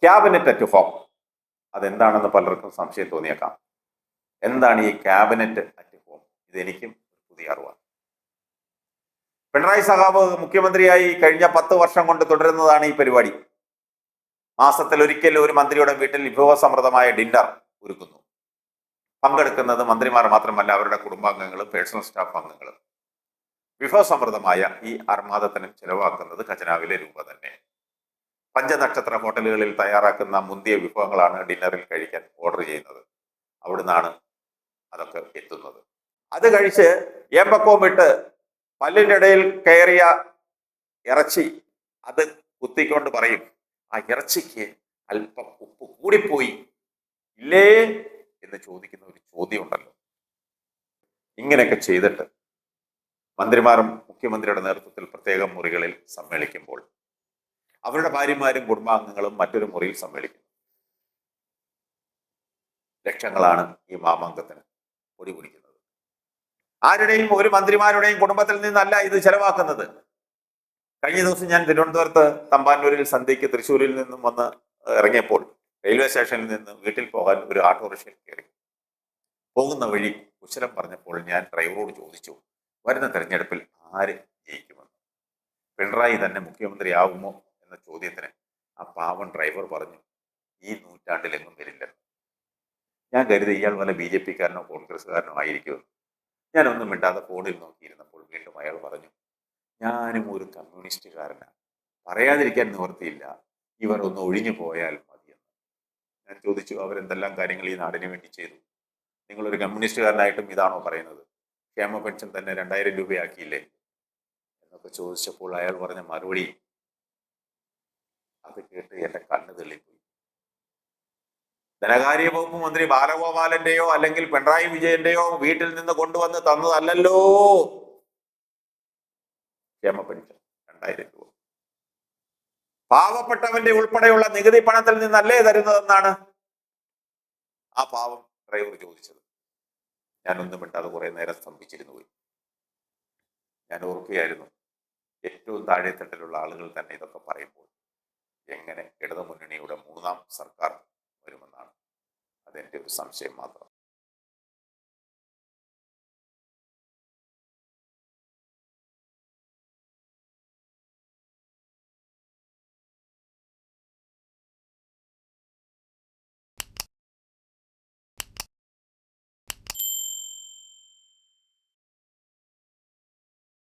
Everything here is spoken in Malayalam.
ക്യാബിനറ്റ് അറ്റ് ഹോം അതെന്താണെന്ന് പലർക്കും സംശയം തോന്നിയേക്കാം. എന്താണ് ഈ ക്യാബിനറ്റ് അറ്റ് ഹോം? ഇതെനിക്കും പുതിയ അറിവാണ്. പിണറായി സഖാവ് മുഖ്യമന്ത്രിയായി കഴിഞ്ഞ 10 വർഷം കൊണ്ട് തുടരുന്നതാണ് ഈ പരിപാടി. മാസത്തിൽ ഒരിക്കൽ ഒരു മന്ത്രിയുടെ വീട്ടിൽ വിഭവസമൃദ്ധമായ ഡിന്നർ ഒരുക്കുന്നു. പങ്കെടുക്കുന്നത് മന്ത്രിമാർ മാത്രമല്ല, അവരുടെ കുടുംബാംഗങ്ങളും പേഴ്സണൽ സ്റ്റാഫ് അംഗങ്ങളും. വിഭവസമൃദ്ധമായ ഈ അർമാദത്തിന് ചെലവാക്കുന്നത് ഖജനാവിലെ രൂപ തന്നെ. പഞ്ചനക്ഷത്ര ഹോട്ടലുകളിൽ തയ്യാറാക്കുന്ന മുന്തിയ വിഭവങ്ങളാണ് ഡിന്നറിൽ കഴിക്കാൻ ഓർഡർ ചെയ്യുന്നത്. അവിടുന്നാണ് അതൊക്കെ എത്തുന്നത്. അത് കഴിച്ച് ഏമ്പക്കവും ഇട്ട് പല്ലിൻ്റെ ഇടയിൽ കയറിയ ഇറച്ചി അത് കുത്തിക്കൊണ്ട് പറയും, ആ ഇറച്ചിക്ക് അല്പം ഉപ്പ് കൂടിപ്പോയി ഇല്ലേ എന്ന് ചോദിക്കുന്ന ഒരു ചോദ്യം ഉണ്ടല്ലോ. ഇങ്ങനെയൊക്കെ ചെയ്തിട്ട് മന്ത്രിമാരും മുഖ്യമന്ത്രിയുടെ നേതൃത്വത്തിൽ പ്രത്യേക മുറികളിൽ സമ്മേളിക്കുമ്പോൾ അവരുടെ ഭാര്യമാരും കുടുംബാംഗങ്ങളും മറ്റൊരു മുറിയിൽ സമ്മേളിക്കുന്നു. ലക്ഷങ്ങളാണ് ഈ മാമാങ്കത്തിന് പൊടി പിടിക്കുന്നത്. ആരുടെയും ഒരു മന്ത്രിമാരുടെയും കുടുംബത്തിൽ നിന്നല്ല ഇത് ചെലവാക്കുന്നത്. കഴിഞ്ഞ ദിവസം ഞാൻ തിരുവനന്തപുരത്ത് തമ്പാനൂരിൽ സന്ധ്യയ്ക്ക് തൃശ്ശൂരിൽ നിന്നും വന്ന് ഇറങ്ങിയപ്പോൾ റെയിൽവേ സ്റ്റേഷനിൽ നിന്ന് വീട്ടിൽ പോകാൻ ഒരു ഓട്ടോറിക്ഷയിൽ കയറി. പോകുന്ന വഴി കുശലം പറഞ്ഞപ്പോൾ ഞാൻ ഡ്രൈവറോട് ചോദിച്ചു, വരുന്ന തെരഞ്ഞെടുപ്പിൽ ആര് ജയിക്കുമെന്ന്. പിണറായി തന്നെ മുഖ്യമന്ത്രിയാവുമോ എന്ന ചോദ്യത്തിന് ആ പാവൻ ഡ്രൈവർ പറഞ്ഞു, ഈ നൂറ്റാണ്ടിലെങ്ങും വരില്ല. ഞാൻ കരുതി ഇയാൾ വല്ല BJP-കാരനോ കോൺഗ്രസ്സുകാരനോ ആയിരിക്കുമെന്ന്. ഞാനൊന്നും മിണ്ടാതെ ഫോണിൽ നോക്കിയിരുന്നപ്പോൾ വീണ്ടും അയാൾ പറഞ്ഞു, ഞാനും ഒരു കമ്മ്യൂണിസ്റ്റുകാരനാണ്, പറയാതിരിക്കാൻ നിവർത്തിയില്ല, ഇവർ ഒന്ന് ഒഴിഞ്ഞു പോയാൽ മതിയെന്ന്. ഞാൻ ചോദിച്ചു, അവരെന്തെല്ലാം കാര്യങ്ങൾ ഈ നാടിന് വേണ്ടി ചെയ്തു? നിങ്ങളൊരു കമ്മ്യൂണിസ്റ്റുകാരനായിട്ടും ഇതാണോ പറയുന്നത്? ക്ഷേമ പെൻഷൻ തന്നെ 2000 രൂപയാക്കിയില്ലേ എന്നൊക്കെ ചോദിച്ചപ്പോൾ അയാൾ പറഞ്ഞ മറുപടി അത് കേട്ട് എന്റെ കണ്ണ് തെള്ളിപ്പോയി. ധനകാര്യ വകുപ്പ് മന്ത്രി ബാലഗോപാലന്റെയോ അല്ലെങ്കിൽ പിണറായി വിജയന്റെയോ വീട്ടിൽ നിന്ന് കൊണ്ടുവന്ന് തന്നതല്ലല്ലോ ക്ഷേമ പെൻഷൻ 2000 രൂപ. പാവപ്പെട്ടവന്റെ ഉൾപ്പെടെയുള്ള നികുതി പണത്തിൽ നിന്നല്ലേ തരുന്നതെന്നാണ് ആ പാവം ഡ്രൈവർ ചോദിച്ചത്. ഞാനൊന്നും മിണ്ടാതെ കുറെ നേരം സ്തംഭിച്ചിരുന്നു പോയി. ഞാൻ ഓർക്കുകയായിരുന്നു, ഏറ്റവും താഴെത്തട്ടിലുള്ള ആളുകൾ തന്നെ ഇതൊക്കെ പറയുമ്പോൾ എങ്ങനെ ഇടതുമുന്നണിയുടെ 3ാം സർക്കാർ വരുമെന്നാണ്. അതെന്റെ ഒരു സംശയം മാത്രം.